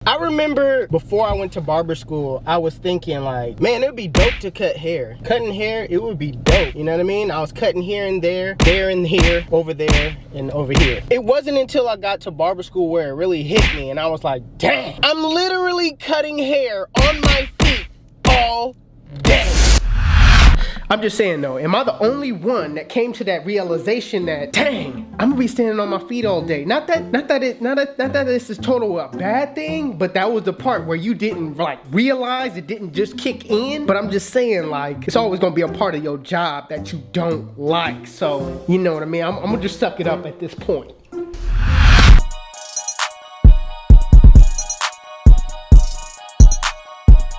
I remember before I went to barber school, I was thinking like, man, it would be dope to cut hair. Cutting hair, it would be dope. You know what I mean? I was cutting here and there and here, over there and over here. It wasn't until I got to barber school where it really hit me and I was like, dang, I'm literally cutting hair on my feet all day. I'm just saying though, am I the only one that came to that realization that, dang, I'm gonna be standing on my feet all day? Not that this is total a bad thing, but that was the part where you didn't like realize it didn't just kick in. But I'm just saying, like, it's always gonna be a part of your job that you don't like. So, you know what I mean? I'm gonna just suck it up at this point.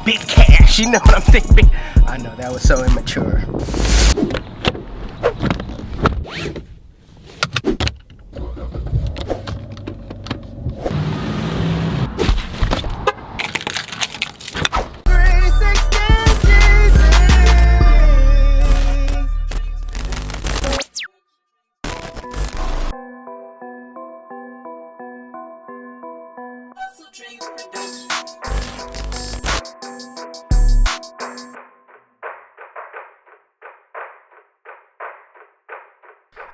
Big cash, you know what I'm thinking? I know, that was so immature.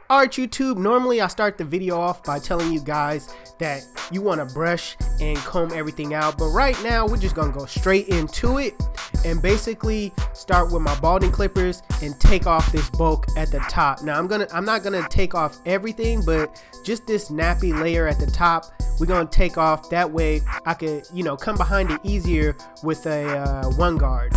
Alright YouTube, normally I start the video off by telling you guys that you want to brush and comb everything out, but right now we're just gonna go straight into it and basically start with my balding clippers and take off this bulk at the top. Now I'm not gonna take off everything, but just this nappy layer at the top we're gonna take off. That way I could, you know, come behind it easier with a one guard.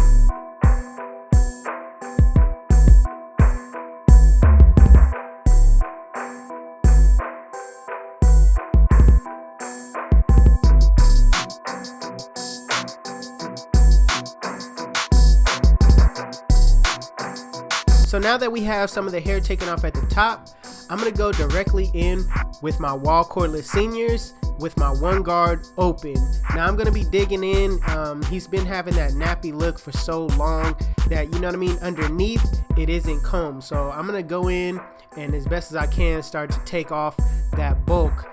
So now that we have some of the hair taken off at the top, I'm gonna go directly in with my wall cordless seniors with my one guard open. Now I'm gonna be digging in. He's been having that nappy look for so long that, you know what I mean, underneath it isn't combed. So I'm gonna go in and as best as I can start to take off that bulk.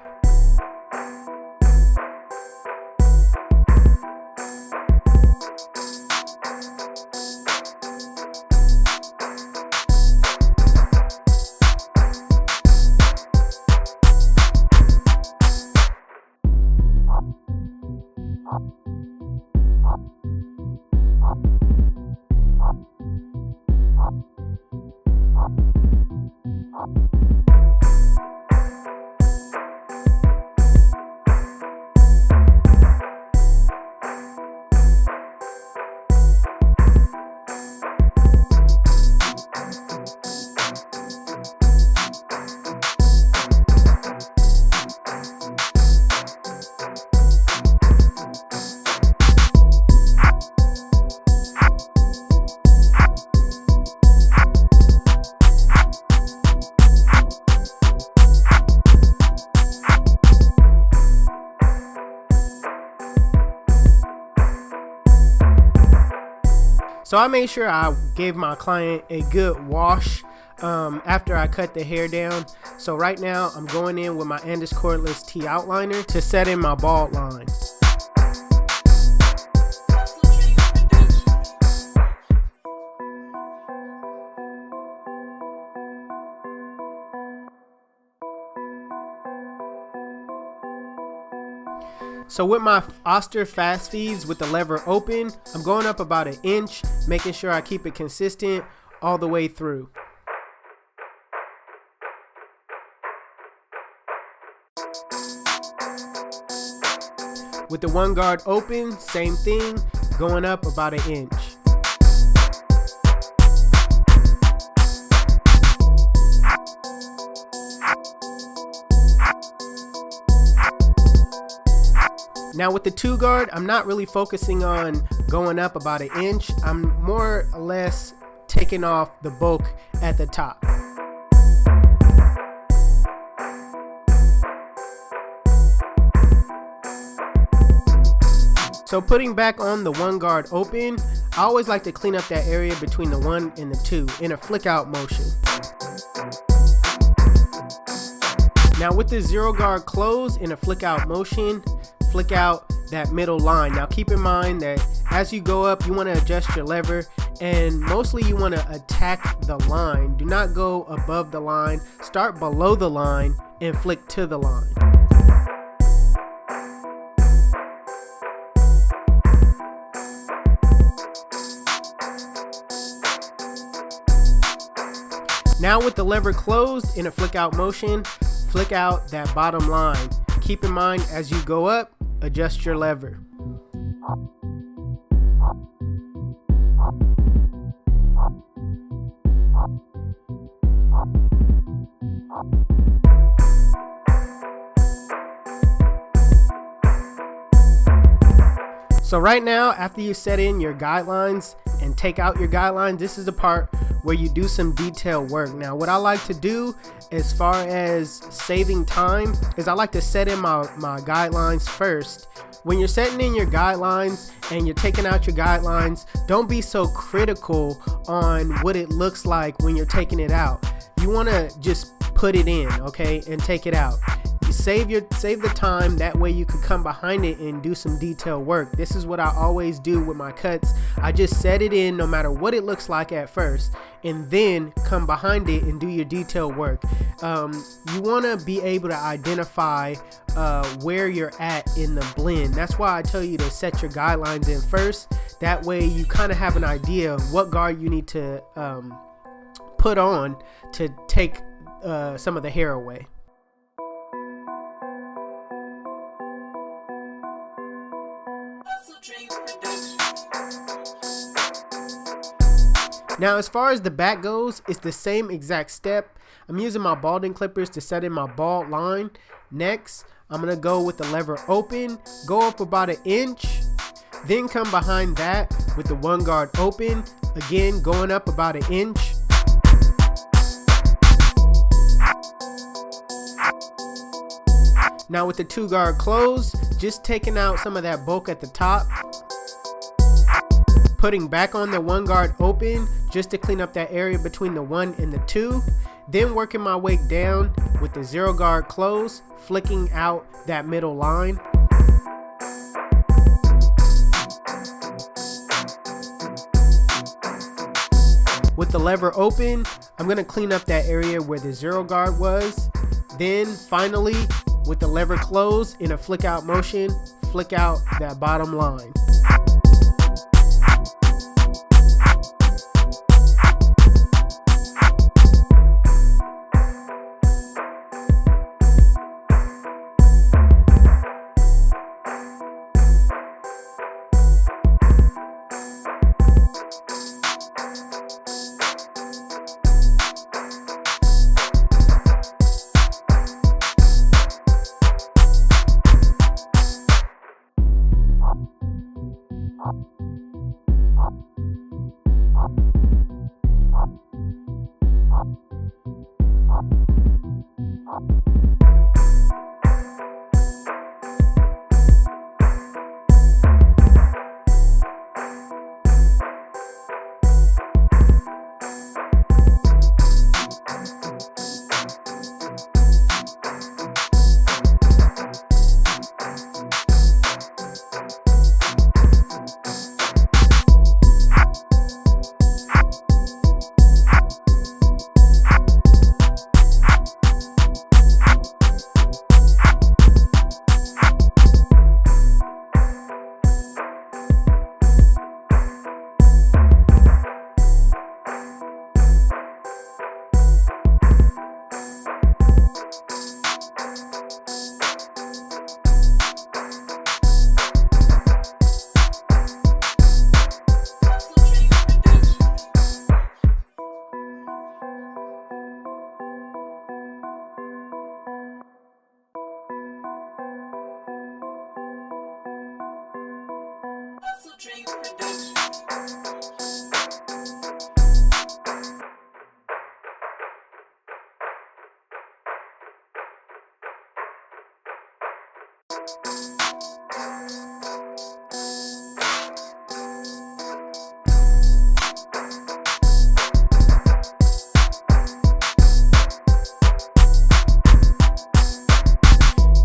So I made sure I gave my client a good wash after I cut the hair down. So right now I'm going in with my Andis cordless T outliner to set in my bald line. So with my Oster fast feeds with the lever open, I'm going up about 1 inch, making sure I keep it consistent all the way through. With the one guard open, same thing, going up about 1 inch. Now with the 2 guard, I'm not really focusing on going up about 1 inch. I'm more or less taking off the bulk at the top. So putting back on the one guard open, I always like to clean up that area between the 1 and the 2 in a flick out motion. Now with the 0 guard closed in a flick out motion, flick out that middle line. Now keep in mind that as you go up, you want to adjust your lever, and mostly you want to attack the line. Do not go above the line. Start below the line and flick to the line. Now with the lever closed in a flick out motion, flick out that bottom line. Keep in mind as you go up, adjust your lever. So right now, after you set in your guidelines and take out your guidelines, this is the part where you do some detail work. Now, what I like to do as far as saving time is I like to set in my guidelines first. When you're setting in your guidelines and you're taking out your guidelines, don't be so critical on what it looks like when you're taking it out. You want to just put it in, okay, and take it out. Save the time, that way you can come behind it and do some detail work. This is what I always do with my cuts. I just set it in no matter what it looks like at first, and then come behind it and do your detail work. You want to be able to identify where you're at in the blend. That's why I tell you to set your guidelines in first. That way you kind of have an idea of what guard you need to put on to take some of the hair away. Now as far as the back goes, it's the same exact step. I'm using my balding clippers to set in my bald line. Next, I'm going to go with the lever open, go up about 1 inch, then come behind that with the 1 guard open, again going up about 1 inch. Now with the 2 guard closed, just taking out some of that bulk at the top, putting back on the 1 guard open just to clean up that area between the 1 and the 2, then working my way down with the 0 guard closed, flicking out that middle line. With the lever open, I'm going to clean up that area where the 0 guard was. Then finally, with the lever closed in a flick out motion, flick out that bottom line.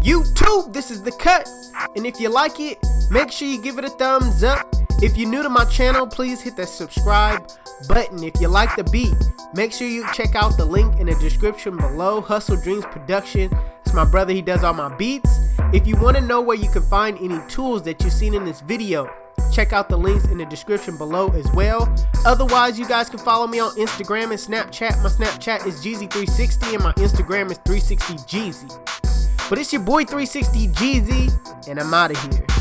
YouTube, this is the cut, and if you like it, Make sure you give it a thumbs up. If you're new to my channel, please hit that subscribe button. If you like the beat, make sure you check out the link in the description below. HustleDreamProduction. It's my brother, he does all my beats. If you want to know where you can find any tools that you've seen in this video, check out the links in the description below as well. Otherwise, you guys can follow me on Instagram and Snapchat. My Snapchat is Jeezy360 and my Instagram is 360Jeezy. But it's your boy 360Jeezy, and I'm out of here.